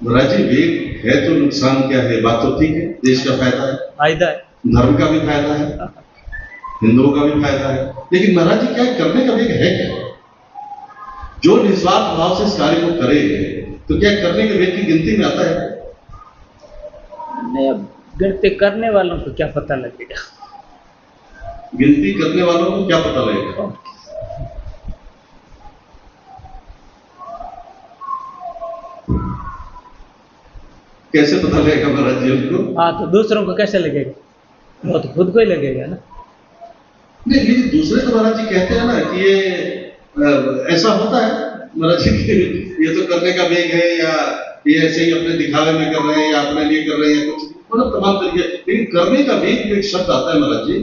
महाराज जी वेग है तो नुकसान क्या है? बात तो ठीक है, देश का फायदा है, फायदा है, धर्म का भी फायदा है, हिंदुओं का भी फायदा है, लेकिन महाराज जी क्या करने का वेग है क्या? जो निस्वार्थ भाव से इस कार्य को करे तो क्या करने के वेग की गिनती में आता है? नहीं, अब गिनती करने वालों को क्या पता लगेगा? गिनती करने वालों को क्या पता लगेगा? कैसे पता लगेगा महाराज जी उनको? हाँ, तो दूसरों को कैसे लगेगा? वो तो खुद को ही लगेगा ना। नहीं, लेकिन दूसरे तो महाराज जी कहते हैं ना कि ये ऐसा होता है महाराज जी कि ये तो करने का वेग है, या ये ऐसे ही अपने दिखावे में कर रहे हैं, या अपने लिए कर रहे हैं, कुछ मतलब तमाम तरीके। लेकिन करने का वेग जो एक शब्द आता है महाराज जी,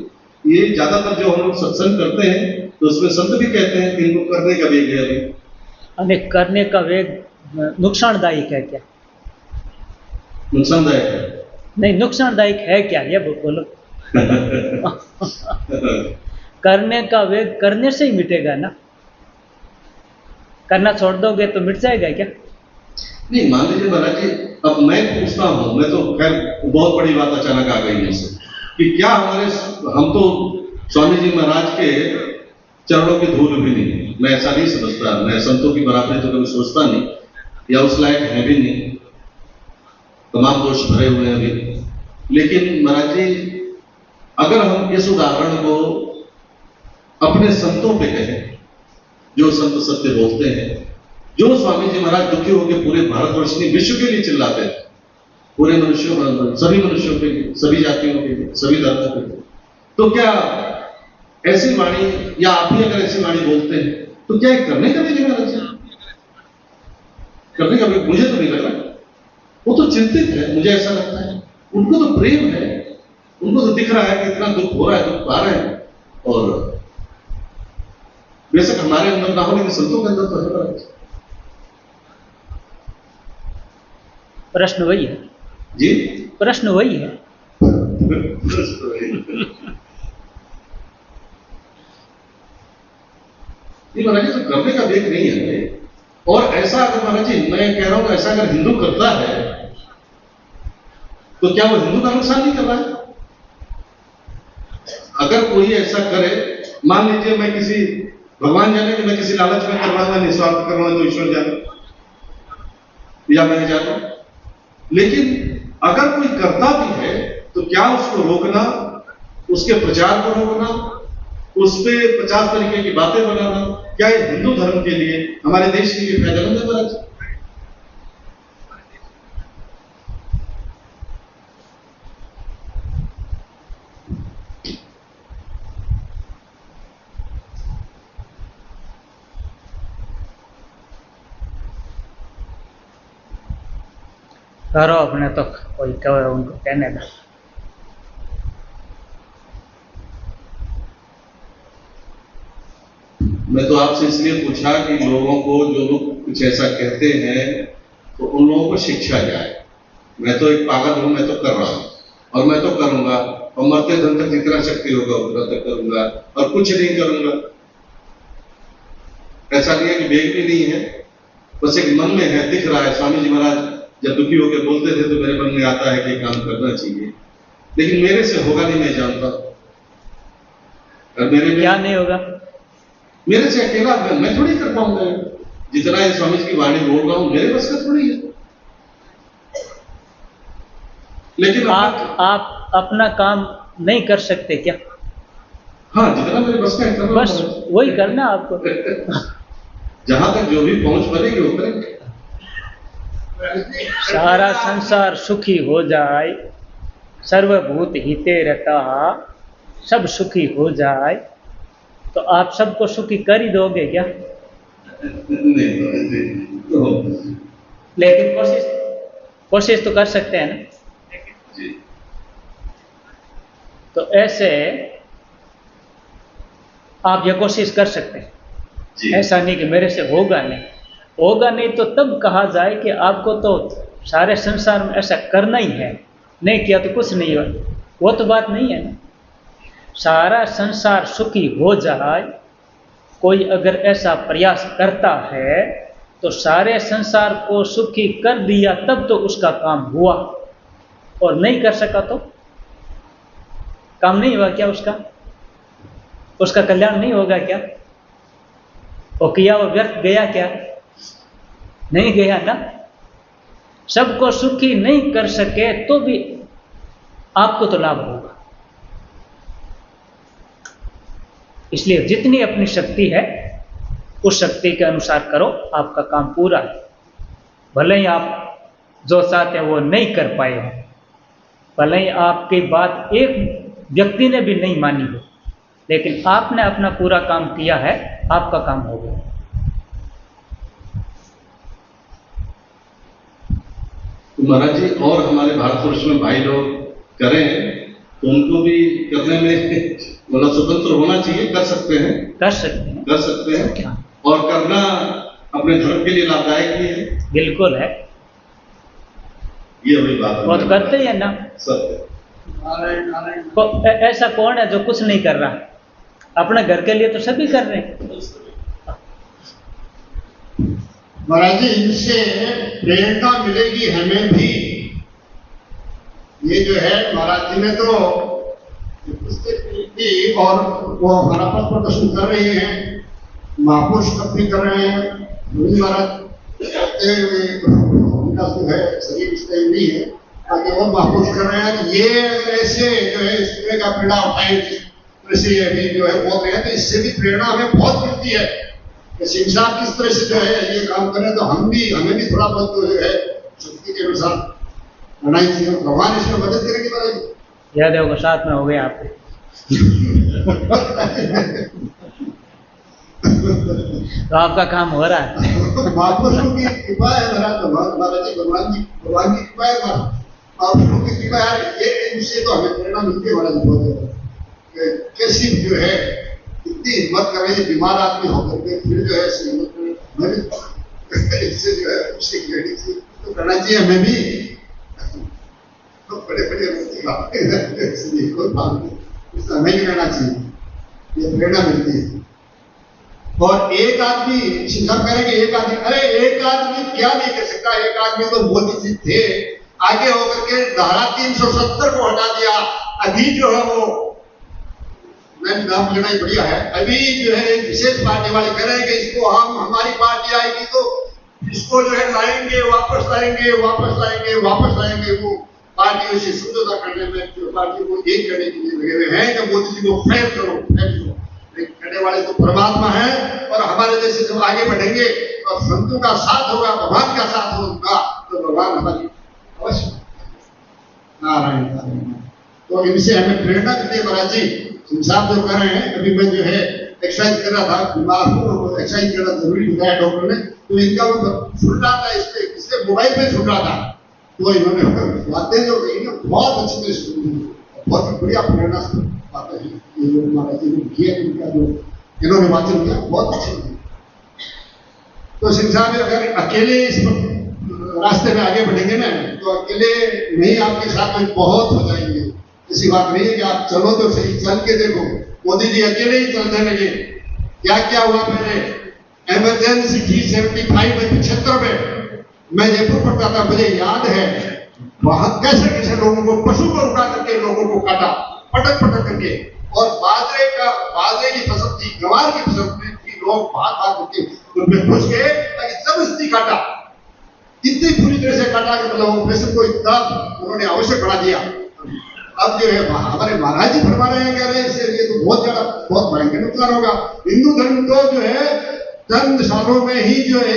ये ज्यादातर जो हम लोग सत्संग करते हैं तो उसमें संत भी कहते हैं कि इनको करने का वेग है। अरे करने का वेग नुकसानदायक है क्या? नुकसानदायक है? नहीं, नुकसानदायक है क्या, ये बोलो। करने का वेग करने से ही मिटेगा ना। करना छोड़ दोगे तो मिट जाएगा क्या? नहीं, मान लीजिए महाराज जी, अब मैं पूछता हूं, मैं तो खैर बहुत बड़ी बात अचानक आ गई है कि क्या हम तो स्वामी जी महाराज के चरणों की धूल भी नहीं, मैं ऐसा नहीं समझता, मैं संतों की बराबरी तो कभी सोचता नहीं, या उस लायक है भी नहीं, तमाम दोष भरे हुए हैं अभी। लेकिन महाराज जी, अगर हम इस उदाहरण को अपने संतों पे कहें, जो संत सत्य बोलते हैं, जो स्वामी जी महाराज दुखी होकर पूरे भारतवर्ष में विश्व के लिए चिल्लाते हैं, पूरे मनुष्यों, सभी मनुष्यों के लिए, सभी जातियों के लिए, सभी धर्मों के लिए, तो क्या ऐसी वाणी, या आप भी अगर ऐसी वाणी बोलते हैं तो क्या ये करने का भी महाराज जी? करने का भी मुझे तो नहीं लग रहा। वो तो चिंतित है, मुझे ऐसा लगता है। उनको तो प्रेम है, उनको तो दिख रहा है कि इतना दुख हो रहा है, दुख पा रहे हैं, और बेशक हमारे अंदर ना हो लेकिन संतों के अंदर तो है। प्रश्न वही है जी, प्रश्न वही है। ये महाराज जी तो करने का वेग नहीं है। और ऐसा अगर महाराज जी, मैं कह रहा हूं, ऐसा अगर हिंदू करता है तो क्या वो हिंदू का नुकसान नहीं कर रहा है? अगर कोई ऐसा करे, मान लीजिए मैं किसी, भगवान जाने कि मैं किसी लालच में कर रहा हूं, निस्वार्थ कर रहा हूं, तो ईश्वर जाने या मैं जाता, लेकिन अगर कोई करता भी है तो क्या उसको रोकना, उसके प्रचार को रोकना, उस पे 50 तरीके की बातें बनाना, क्या ये हिंदू धर्म के लिए, हमारे देश के लिए फायदेमंद है महाराज? करो अपने, तो कोई कहे उनको कहने दो। मैं तो आपसे इसलिए पूछा कि लोगों को, जो लोग कुछ ऐसा कहते हैं, तो उन लोगों को शिक्षा जाए। मैं तो एक पागल हूं, मैं तो कर रहा हूं, और मैं तो करूंगा, और मरते दम तक जितना शक्ति होगा उतना तक करूंगा, और कुछ नहीं करूंगा। ऐसा नहीं है कि वेग भी नहीं है, बस एक मन में है, दिख रहा है। स्वामी जी महाराज जब दुखी होकर बोलते थे तो मेरे मन में आता है कि काम करना चाहिए, लेकिन मेरे से होगा नहीं, मैं जानता। और मेरे क्या नहीं होगा? मेरे से अकेला मैं थोड़ी कर पाऊंगा। जितना ये स्वामी जी की वाणी बोल रहा हूं, मेरे बस का थोड़ी है। लेकिन आप अपना काम नहीं कर सकते क्या? हाँ, जितना मेरे बस का है करना, बस वही करना आपको। जहां तक जो भी पहुंच बनेगी वो करेंगे। सारा संसार सुखी हो जाए, सर्वभूत हिते रहता, सब सुखी हो जाए, तो आप सबको सुखी कर ही दोगे क्या? नहीं तो लेकिन कोशिश तो कर सकते हैं ना जी। तो ऐसे आप ये कोशिश कर सकते हैं जी। ऐसा नहीं कि मेरे से होगा नहीं तो तब कहा जाए कि आपको तो सारे संसार में ऐसा करना ही है, नहीं किया तो कुछ नहीं होगा। वो तो बात नहीं है ना। सारा संसार सुखी हो जाए, कोई अगर ऐसा प्रयास करता है तो सारे संसार को सुखी कर दिया तब तो उसका काम हुआ, और नहीं कर सका तो काम नहीं हुआ क्या? उसका कल्याण नहीं होगा क्या? वो किया वो व्यर्थ गया क्या? नहीं गया ना। सबको सुखी नहीं कर सके तो भी आपको तो लाभ होगा। इसलिए जितनी अपनी शक्ति है उस शक्ति के अनुसार करो, आपका काम पूरा है। भले ही आप जो चाहते हैं वो नहीं कर पाए हो, भले ही आपकी बात एक व्यक्ति ने भी नहीं मानी हो, लेकिन आपने अपना पूरा काम किया है, आपका काम हो गया। महाराज जी, और हमारे भारतवर्ष में भाई लोग करें तो उनको भी करने में मतलब स्वतंत्र होना चाहिए, कर सकते हैं, कर सकते हैं क्या? और करना अपने धर्म के लिए लाभदायक भी है। बिल्कुल है, ये वही बात है। वो तो करते ही है ना। सत्य। ऐसा कौन है जो कुछ नहीं कर रहा? अपने घर के लिए तो सभी कर रहे हैं। महाराज जी, इनसे प्रेरणा मिलेगी हमें भी। ये जो है महाराज जी ने तो पुस्तक की और वो हमारा पथ प्रदर्शन कर रहे हैं, महापुरुष कब भी कर रहे हैं। महाराज उनका जो है शरीर इसलिए नहीं है, ताकि और महापुरुष कर रहे हैं। ये ऐसे जो है इस तरह का पीड़ा उठाए, जिस तरह अभी जो है बोल रहे हैं, तो इससे भी प्रेरणा हमें बहुत मिलती है। सिंह साहब किस तरह से जो है ये काम करें तो हमें भी थोड़ा बहुत जो है शक्ति के अनुसार लड़ाई चाहिए। भगवान इसमें मदद करेंगे। महाराज याद होगा साथ में हो गए आपके। तो आपका काम हो रहा है। महापुरुषों की कृपा है महाराज जी, भगवान की कृपा है, महापुरुषों की कृपा है। ये इनसे तो हमें प्रेरणा मिलती है महाराज बहुत। कैसी जो है इतनी हिम्मत कर रही है, बीमार आदमी होकर के फिर जो है हिम्मत करें, इससे जो है उसे तो करना चाहिए हमें भी। तो बड़े बड़े कोई बात नहीं, इससे हमें भी करना चाहिए, ये प्रेरणा मिलती है। और एक आदमी शिक्षा करेंगे, एक आदमी, अरे एक आदमी क्या नहीं कर सकता? एक आदमी तो मोदी जी थे, आगे होकर के धारा 370 को हटा दिया। अभी जो है वो मैंने नाम लेना ही बढ़िया है, अभी जो है एक विशेष पार्टी वाले कह रहे हैं कि इसको हमारी पार्टी आएगी तो इसको जो है लाएंगे, वापस लाएंगे। वो पार्टियों से समझौता करने में, जो पार्टी को एक करने के लिए लगे हुए हैं कि मोदी जी को फेल करो। करने वाले तो परमात्मा है, और हमारे जैसे जब आगे बढ़ेंगे और संतों का साथ होगा, भगवान का साथ होगा, तो भगवान हमारी अवश्य। नारायण नारायण। तो इनसे हमें प्रेरणा मिलती है महाराज जी। साहब जो कर रहे हैं, अभी मैं जो है एक्सरसाइज कर रहा था, बीमार हूँ, एक्सरसाइज करना जरूरी बताया डॉक्टर ने, तो इनका वो सुन रहा था, इससे मोबाइल पे सुन रहा था, तो इन्होंने बातें जो कही ना बहुत अच्छी तरह सुनी, बहुत ही बढ़िया प्रेरणा से बातें हैं। ये जो महाराज जी ने किया, इनका जो इन्होंने वाचन किया बहुत अच्छी थी। तो सिंह साहब अगर अकेले इस रास्ते में आगे बढ़ेंगे ना, तो अकेले नहीं, आपके साथ में बहुत हो जाएंगे। ऐसी बात नहीं है कि आप चलो तो सही, चल के देखो। मोदी जी अकेले ही चलने लगे, क्या क्या हुआ? पहले इमरजेंसी थी 75 में, मैं जयपुर पढ़ता था, मुझे याद है वहां कैसे कैसे लोगों को, पशु को रुका करके लोगों को काटा, पटक करके। और बाजरे की फसल थी, गवार की फसल थी, लोग भाग करके उनमें घुस गए, ताकि जबरदस्ती काटा, इतनी पूरी तरह से काटा कि मतलब ऑपरेशन को इतना उन्होंने आवश्यक बना दिया। अब जो है हमारे महाराज जी फरमा रहे हैं, कह रहे हैं इससे ये तो बहुत भयंकर नुकसान होगा। हिंदू धर्म तो जो है चंद सालों में ही जो है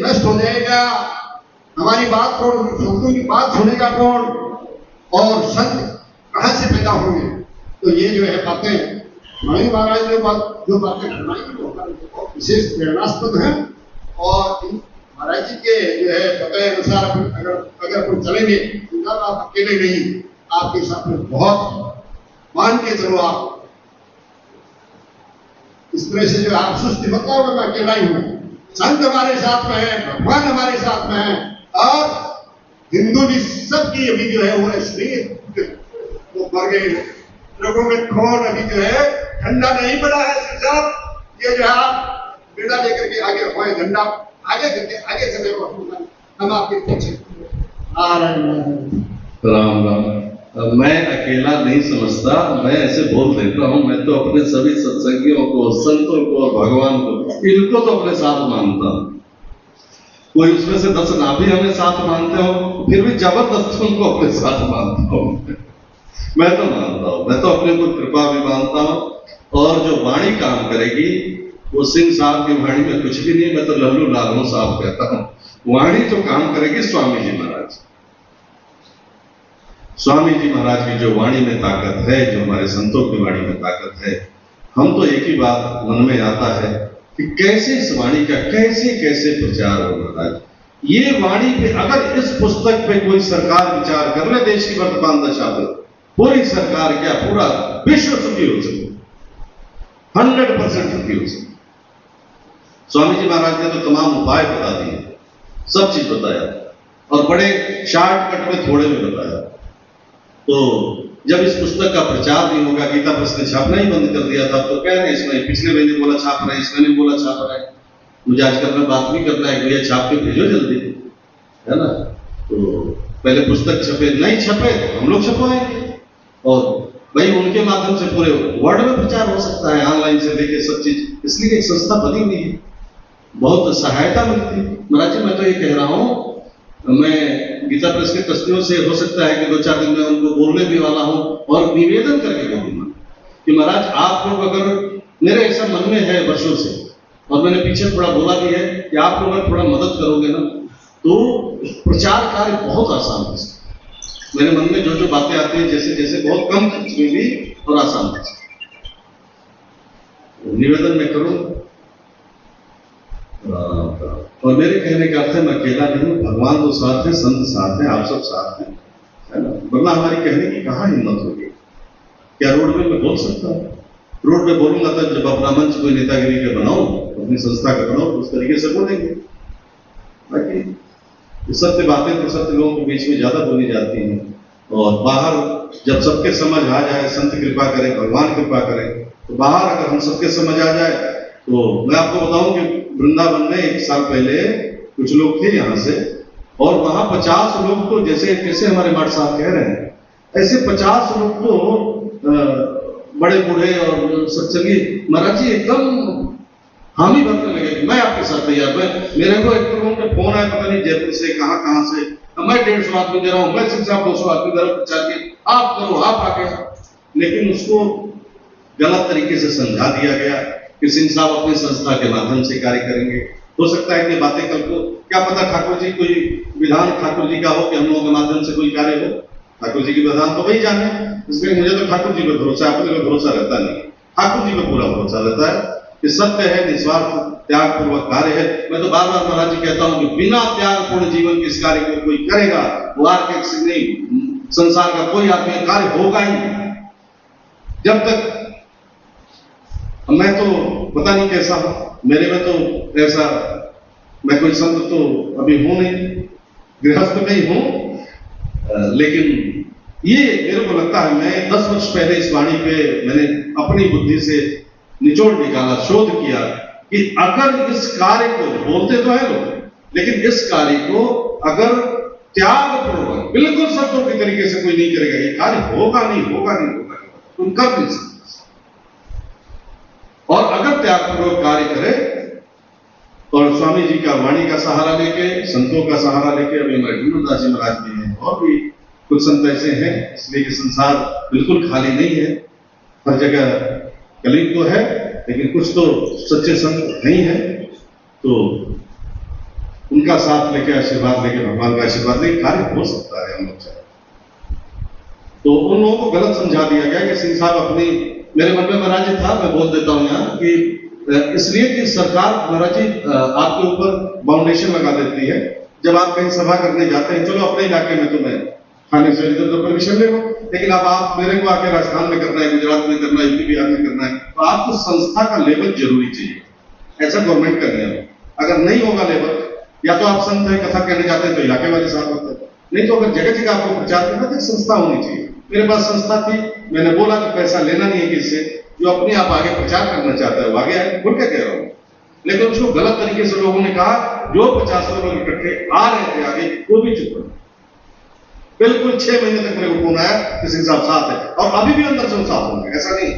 नष्ट हो जाएगा। हमारी बात कौन, संतों की बात सुनेगा कौन, और संत कहां से पैदा होंगे? तो ये जो है बातें हमारे महाराज ने जो बातें फरमाई वो बहुत विशेष प्रेरणास्पद है। और महाराज जी के जो है बताए अनुसार अगर अपन चलेंगे तो आप अकेले नहीं, आपके साथ में बहुत मान के चलो। आप इस तरह से जो आप सुस्ती मत लाओगे, मैं अकेला ही हूं, संत हमारे साथ में है, भगवान हमारे साथ में है, और हिंदू भी सबकी अभी जो है वो शरीर वो मर गए लोगों में खून अभी जो है ठंडा नहीं पड़ा है। साहब ये जो है आप बेड़ा लेकर के आगे हो, झंडा आगे चले हम आपके पीछे। राम राम। मैं अकेला नहीं समझता, मैं ऐसे बोल देता हूँ, मैं तो अपने सभी सत्संगियों को, संतों को और भगवान को, इनको तो अपने साथ मानता हूँ। कोई उसमें से 10 ना भी हमें साथ मानते हो, फिर भी जबरदस्ती उनको अपने साथ मानता हूँ। मैं तो मानता हूँ, मैं तो अपने को कृपा भी मानता हूँ। और जो वाणी काम करेगी, वो सिंह साहब की वाणी में कुछ भी नहीं, मैं तो लल्लू लालू साहब कहता हूँ। वाणी जो काम करेगी स्वामी जी महाराज, स्वामी जी महाराज की जो वाणी में ताकत है, जो हमारे संतों की वाणी में ताकत है, हम तो एक ही बात मन में आता है कि कैसे इस वाणी का कैसे कैसे प्रचार हो महाराज। ये वाणी पे अगर इस पुस्तक पे कोई सरकार विचार कर ले, देश की वर्तमान दशा पे, पूरी सरकार क्या पूरा विश्व सुखी हो सके, 100% सुखी हो सके। स्वामी जी महाराज ने तो तमाम उपाय बता दिए, सब चीज बताया, और बड़े शॉर्टकट में थोड़े में बताया। तो जब इस पुस्तक का प्रचार नहीं होगा, गीता प्रेस ने छापना ही बंद कर दिया था, तो कह रहे हैं इसमें पिछले महीने बोला छाप रहे हैं, इस महीने बोला छाप रहे हैं। मुझे आजकल में बात भी करना है, भैया छाप के भेजो जल्दी, है ना। तो पहले पुस्तक छपे, नहीं छपे तो हम लोग छपवाएंगे, और भाई उनके माध्यम से पूरे वर्ल्ड में प्रचार हो सकता है, ऑनलाइन से लेके सब चीज। इसलिए एक संस्था बनी हुई है, बहुत सहायता मिलती है। महाराज जी मैं तो ये कह रहा हूँ, मैं गीता प्रेस के ट्रस्टियों से हो सकता है कि 2-4 दिन में उनको बोलने भी वाला हूं, और निवेदन करके बोलूंगा कि महाराज आप लोग, अगर मेरे ऐसा मन में है वर्षों से, और मैंने पीछे थोड़ा बोला भी है कि आप लोग अगर थोड़ा मदद करोगे ना, तो प्रचार कार्य बहुत आसान हो सकता है। मेरे मन में जो जो बातें आती है, जैसे जैसे बहुत कम खर्च में भी और आसान हो सकता है, निवेदन मैं करूं। और मेरे कहने का अर्थ है मैं अकेला नहीं हूं, भगवान तो साथ है, संत साथ है, आप सब साथ हैं, है ना। वरना हमारी कहने की कहां हिम्मत होगी। क्या रोड में मैं बोल सकता हूं? रोड में बोलूंगा तब जब अपना मंच कोई नेतागिरी का बनाओ, अपनी संस्था का बनाओ, तो उस तरीके से बोलेंगे। बाकी सत्य बातें तो सत्य लोगों के बीच में ज्यादा बोली जाती हैं, और बाहर जब सबके समझ आ जाए, संत कृपा करें, भगवान कृपा करें, तो बाहर अगर हम सबके समझ आ जाए, तो मैं आपको बताऊं कि वृंदावन में 1 साल पहले कुछ लोग थे यहाँ से, और वहां 50 लोग तो जैसे कैसे हमारे माट साहब कह रहे हैं, ऐसे 50 लोग तो बड़े बूढ़े और सत्संगी महाराज जी एकदम हामी भरने लगे कि मैं आपके साथ तैयार। मेरे को एक लोगों के फोन आया, पता नहीं जयपुर से कहां से, मैं 150 आदमी दे रहा हूं, मैं सिंह साहब 200 आदमी दे रहा हूं प्रचार के, आप करो, आप आके। लेकिन उसको गलत तरीके से समझा दिया गया कि सिंह साहब अपनी संस्था के माध्यम से कार्य करेंगे। हो सकता है कि बातें कल को, क्या पता ठाकुर जी कोई विधान ठाकुर जी का हो कि हम लोगों के माध्यम से कोई कार्य हो, ठाकुर जी की विधान तो वही जाने। इसलिए मुझे तो ठाकुर जी पर भरोसा, अपने पर भरोसा रहता नहीं, ठाकुर जी पर पूरा भरोसा रहता है कि सत्य है, निस्वार्थ त्याग पूर्वक कार्य है। मैं तो बार बार महाराज जी कहता हूं कि बिना त्याग पूर्ण जीवन के इस कार्य को कोई करेगा, वो आर्थिक से नहीं, संसार का कोई आत्मिक कार्य होगा ही नहीं। जब तक मैं तो पता नहीं कैसा हूं, मेरे में तो ऐसा, मैं कोई संत तो अभी हूं नहीं, गृहस्थ में ही हूं, लेकिन ये मेरे को लगता है मैं 10 वर्ष पहले इस वाणी पे मैंने अपनी बुद्धि से निचोड़ निकाला, शोध किया कि अगर इस कार्य को, बोलते तो है लोग, लेकिन इस कार्य को अगर त्याग पूर्वक बिल्कुल शब्दों के तरीके से कोई नहीं करेगा, ये कार्य होगा नहीं, तुम कर नहीं सकते। और अगर त्याग पूर्वक कार्य करे, और स्वामी जी का वाणी का सहारा लेके, संतों का सहारा लेके, अभी हमारे गुरुदास जी महाराज भी हैं, और भी कुछ संत ऐसे हैं, इसलिए कि संसार बिल्कुल खाली नहीं है, हर जगह कलयुग तो है, लेकिन कुछ तो सच्चे संत नहीं है, तो उनका साथ लेके, आशीर्वाद लेके, भगवान का आशीर्वाद लेके कार्य हो सकता है हम लोग चाहे। तो उन लोगों को गलत समझा दिया गया कि सिंह साहब अपनी, मेरे मन में महाराज जी था, मैं बोल देता हूं यहाँ कि इसलिए कि सरकार महाराज जी आपके ऊपर बाउंडेशन लगा देती है। जब आप कहीं सभा करने जाते हैं, चलो अपने इलाके में तुम्हें खाने से इधर तो परमिशन ले लो, लेकिन अब आप मेरे को आके राजस्थान में करना है, गुजरात में करना है, यूपी बिहार में करना है, तो आपको संस्था का लेवल जरूरी चाहिए, ऐसा गवर्नमेंट का नियम है। अगर नहीं होगा लेवल, या तो आप संत है, कथा कहने जाते हैं तो इलाके वाले साथ होते हैं, नहीं तो अगर जगह जगह आपको प्रचार करना तो संस्था होनी चाहिए। मेरे पास संस्था थी, मैंने बोला कि पैसा लेना नहीं है किससे, जो अपने आप आगे प्रचार करना चाहता है वो आगे आए, खुल के कह रहा हूँ। लेकिन उसको गलत तरीके से लोगों ने कहा। जो 50 लोग इकट्ठे आ रहे थे आगे, वो भी चुप रहे। बिल्कुल 6 महीने तक मेरे को फोन आया कि सिंह साहब साथ है, और अभी भी अंदर से वो साथ होंगे, ऐसा नहीं।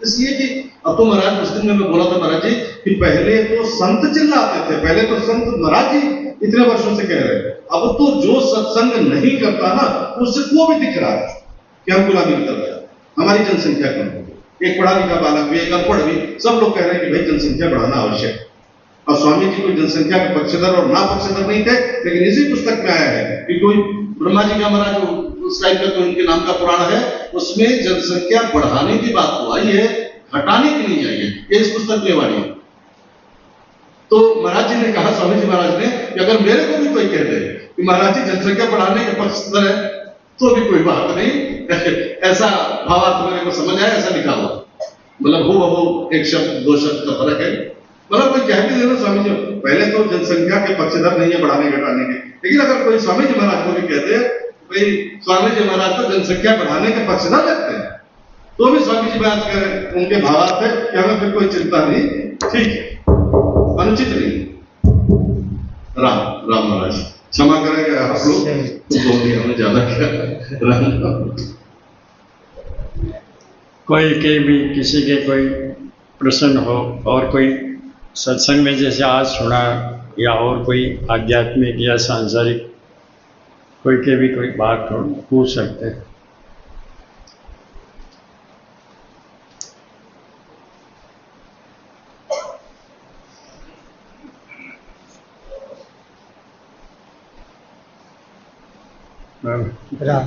इसलिए कि अब तो महाराज, उस दिन में मैं बोला था महाराज जी कि पहले तो संत चिल्लाते थे, पहले तो संत महाराज जी इतने वर्षों से कह रहे हैं, अब तो जो सत्संग नहीं करता ना, उससे वो भी दिख रहा है कि हम गुलामी कर रहे हैं, हमारी जनसंख्या कम होगी। एक पढ़ा लिखा बालक भी, एक अनपढ़ भी, सब लोग कह रहे हैं कि भाई जनसंख्या बढ़ाना आवश्यक है। और स्वामी जी कोई जनसंख्या के पक्षधर और ना पक्षधर नहीं थे, लेकिन इसी पुस्तक में आया है कि कोई ब्रह्मा जी का महाराज उस टाइम का कोई उनके नाम का पुराण है, उसमें जनसंख्या बढ़ाने की बात तो आई है, घटाने की नहीं आई है। ये इस पुस्तक में वाणी है। तो महाराज जी ने कहा, स्वामी जी महाराज ने, कि अगर मेरे को भी कोई कह दे कि महाराज जी जनसंख्या बढ़ाने के पक्षधर है, तो भी कोई बात नहीं। ऐसा भावार्थ मेरे को समझ आया, ऐसा लिखा हुआ, मतलब वो एक शब्द दो शब्द का फर्क है। मतलब कोई कहते थे ना स्वामी जी, पहले तो जनसंख्या के पक्षधर नहीं है बढ़ाने घटाने के, लेकिन अगर कोई स्वामी जी महाराज को भी कहते हैं भाई स्वामी जी महाराज तो जनसंख्या बढ़ाने के पक्षधर लगते हैं, तो भी स्वामी जी महाराज कह रहे हैं, उनके भावार्थ है कि हमें फिर कोई चिंता नहीं, ठीक है, अनुचित नहीं। राम महाराज क्षमा करेंगे आप लोग, बोल दिया हमने ज्यादा किया। राम। कोई के भी किसी के कोई प्रश्न हो, और कोई सत्संग में जैसे आज सुना, या और कोई आध्यात्मिक या सांसारिक कोई के भी कोई बात हो, पूछ सकते हैं। राम।